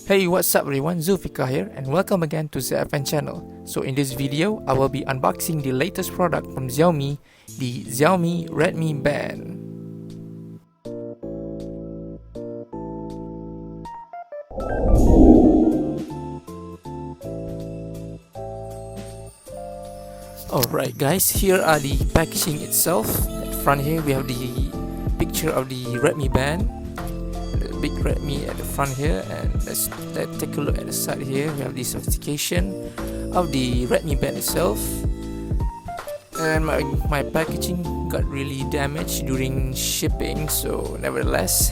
Hey, what's up everyone, Zulfikar here and welcome again to ZFN channel. So in this video, I will be unboxing the latest product from Xiaomi, the Xiaomi Redmi Band. Alright guys, here are the packaging itself. At the front here we have the picture of the Redmi Band, the big Redmi at the front here, and let's take a look at the side here. We have the sophistication of the Redmi Band itself. And my packaging got really damaged during shipping, so nevertheless,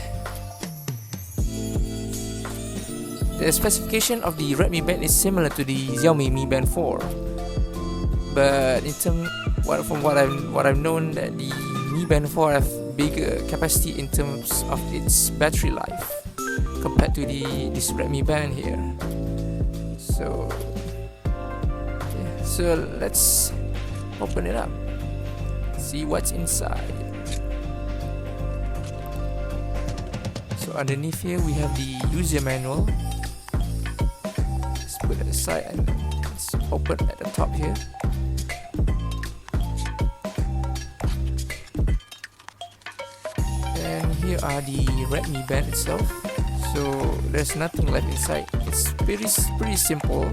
the specification of the Redmi Band is similar to the Xiaomi Mi Band 4. But in terms, from what I've known, that the Mi Band 4 have bigger capacity in terms of its battery life compared to this Redmi Band here. So yeah, so let's open it up, see what's inside. So underneath here we have the user manual. Let's put it aside and let's open at the top here. And here are the Redmi Band itself. So there's nothing left inside. It's pretty simple.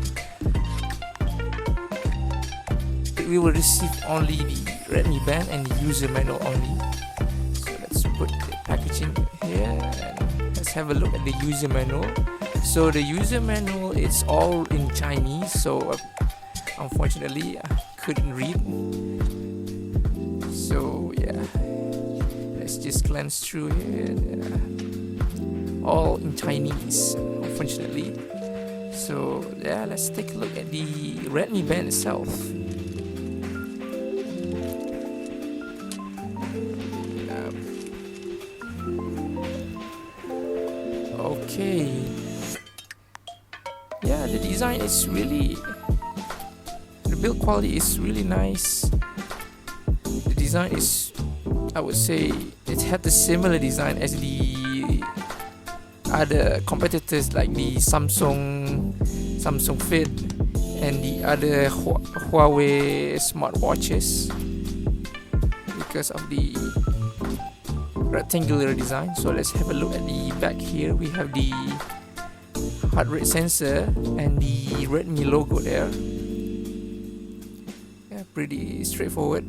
We will receive only the Redmi Band and the user manual only. So let's put the packaging here and let's have a look at the user manual. So the user manual is all in Chinese, so unfortunately I couldn't read. So yeah, let's just glance through here. All in Chinese, unfortunately. So yeah, let's take a look at the Redmi Band itself. Okay, yeah, the design is really, the build quality is really nice. The design is, I would say, it had the similar design as the other competitors like the Samsung Fit and the other Huawei smartwatches, because of the rectangular design. So let's have a look at the back here. We have the heart rate sensor and the Redmi logo there. Yeah, pretty straightforward.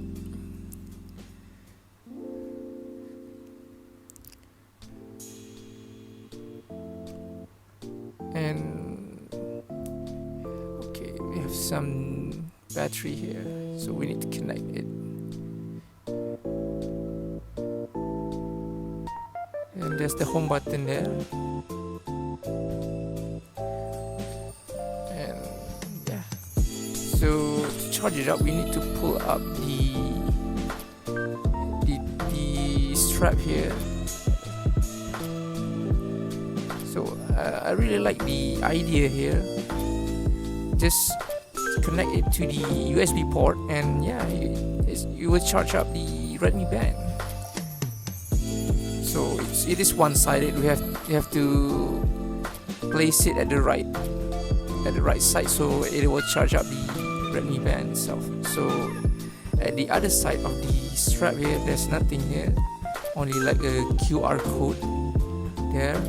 And okay, we have some battery here, so we need to connect it. And there's the home button there. And yeah, so to charge it up we need to pull up the strap here. So I really like the idea here. Just connect it to the USB port and yeah, you will charge up the Redmi Band. So it is one-sided. You have to place it at the right side, so it will charge up the Redmi Band itself. So at the other side of the strap here, there's nothing here, only like a QR code there.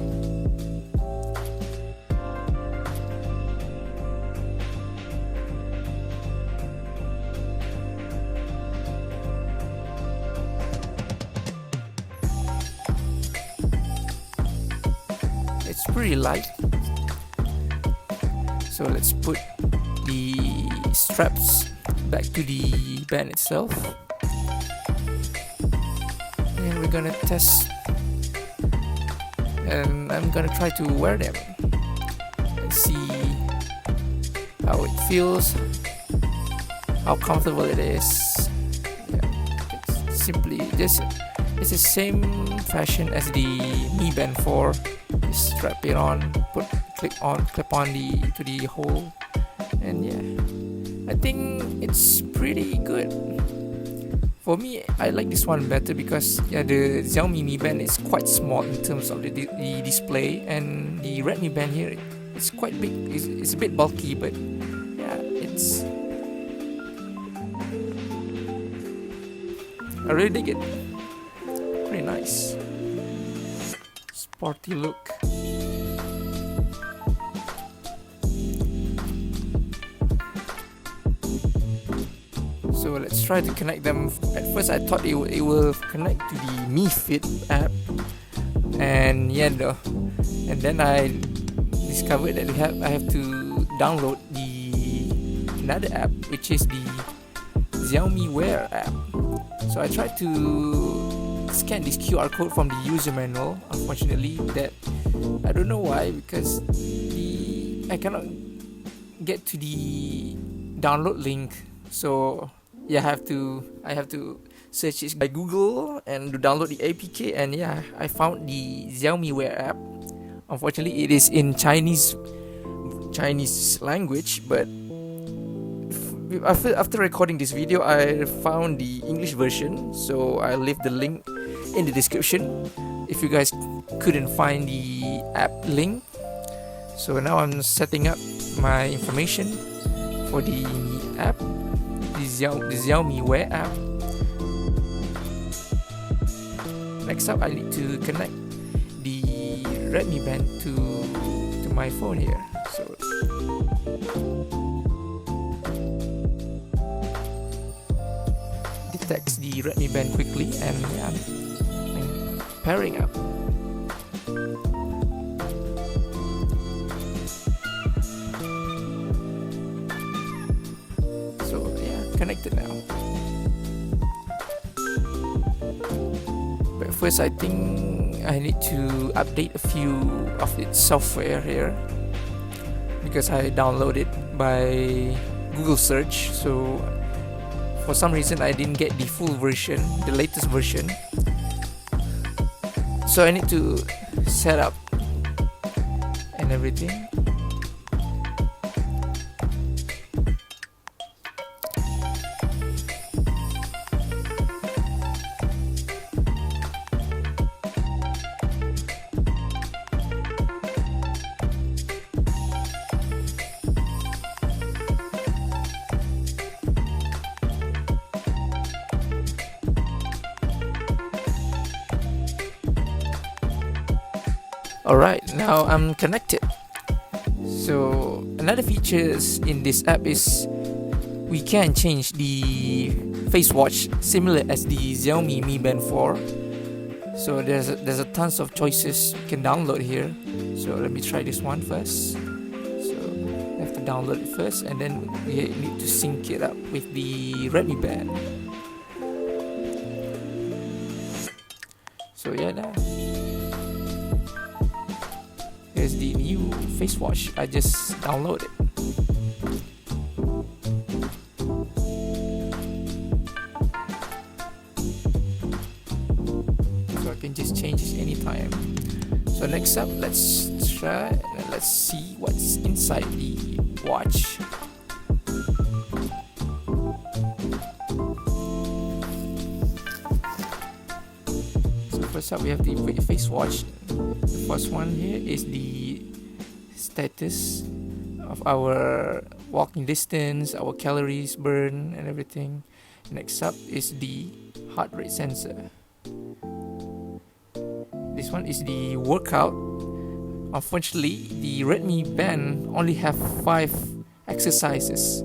It's pretty light, so let's put the straps back to the band itself, and we're gonna test, and I'm gonna try to wear them and see how it feels, how comfortable it is. Yeah, it's simply just, it's the same fashion as the Mi Band 4. Strap it on, clip on to the hole, and yeah, I think it's pretty good. For me, I like this one better because yeah, the Xiaomi Mi Band is quite small in terms of the display, and the Redmi Band here it's quite big. It's a bit bulky, but yeah, it's I really dig it. Pretty nice, sporty look. So let's try to connect them. At first I thought it will connect to the Mi Fit app, and yeah, no. And then I discovered that I have to download another app, which is the Xiaomi Wear app. So I tried to scan this QR code from the user manual. Unfortunately, that I don't know why, because I cannot get to the download link. So yeah, I have to search it by Google and to download the APK, and yeah, I found the Xiaomi Wear app. Unfortunately, it is in Chinese language, but after recording this video, I found the English version, so I'll leave the link in the description if you guys couldn't find the app link. So now I'm setting up my information for the app, the Xiaomi Wear app. Next up, I need to connect the Redmi band to my phone here. So detects the Redmi band quickly, and yeah, I'm pairing up. So yeah, connected now. But first, I think I need to update a few of its software here, because I downloaded by Google search. So for some reason I didn't get the full version, the latest version. So I need to set up and everything. Alright, now I'm connected. So another features in this app is we can change the face watch similar as the Xiaomi Mi Band 4. So there's a tons of choices you can download here. So let me try this one first. So you have to download it first, and then we need to sync it up with the Redmi band. So yeah, now here's the new face watch I just downloaded. So I can just change this anytime. So next up, let's see what's inside the watch. So first up, we have the face watch. The first one here is the status of our walking distance, our calories burned and everything. Next up is the heart rate sensor. This one is the workout. Unfortunately, the Redmi band only have 5 exercises.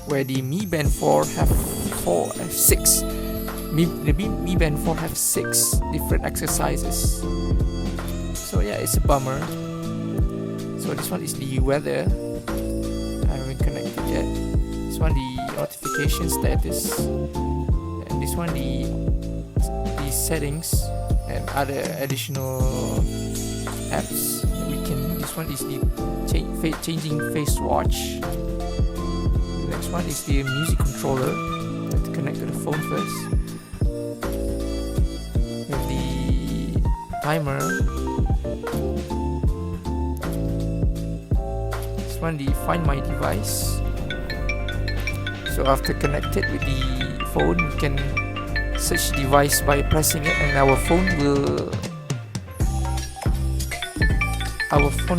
Where the Mi Band 4 have 6. The Mi Band 4 have 6 different exercises. So yeah, it's a bummer. So this one is the weather. I haven't connected yet. This one the notification status, and this one the settings and other additional apps we can. This one is the changing face watch. Next one is the music controller. You have to connect to the phone first. We have the timer. This one the Find My Device. So after connected with the phone, we can search device by pressing it, and our phone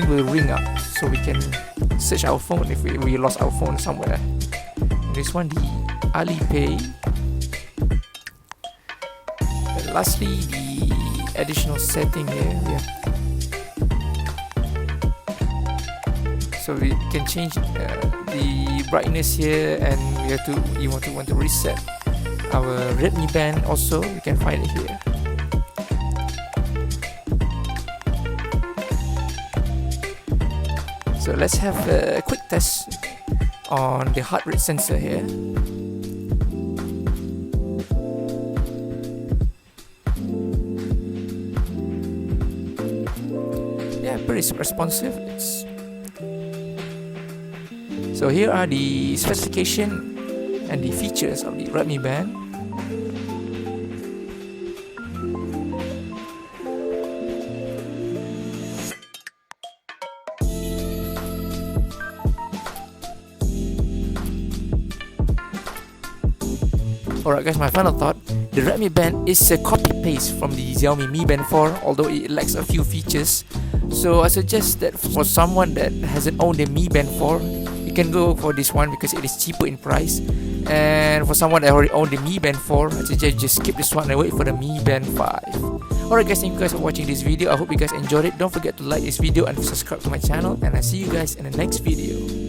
will ring up, so we can search our phone if we lost our phone somewhere. This one, the Alipay. And lastly, the additional setting here. Yeah. So we can change the brightness here, and we want to reset our Redmi band. Also, we can find it here. So let's have a quick test on the heart rate sensor here. Yeah, pretty responsive. So here are the specification and the features of the Redmi band. Alright guys, my final thought. The Redmi band is a copy-paste from the Xiaomi Mi Band 4, although it lacks a few features. So I suggest that for someone that hasn't owned the Mi Band 4, you can go for this one because it is cheaper in price. And for someone that already owned the Mi Band 4, I suggest just skip this one and wait for the Mi Band 5. Alright guys, thank you guys for watching this video. I hope you guys enjoyed it. Don't forget to like this video and subscribe to my channel, and I'll see you guys in the next video.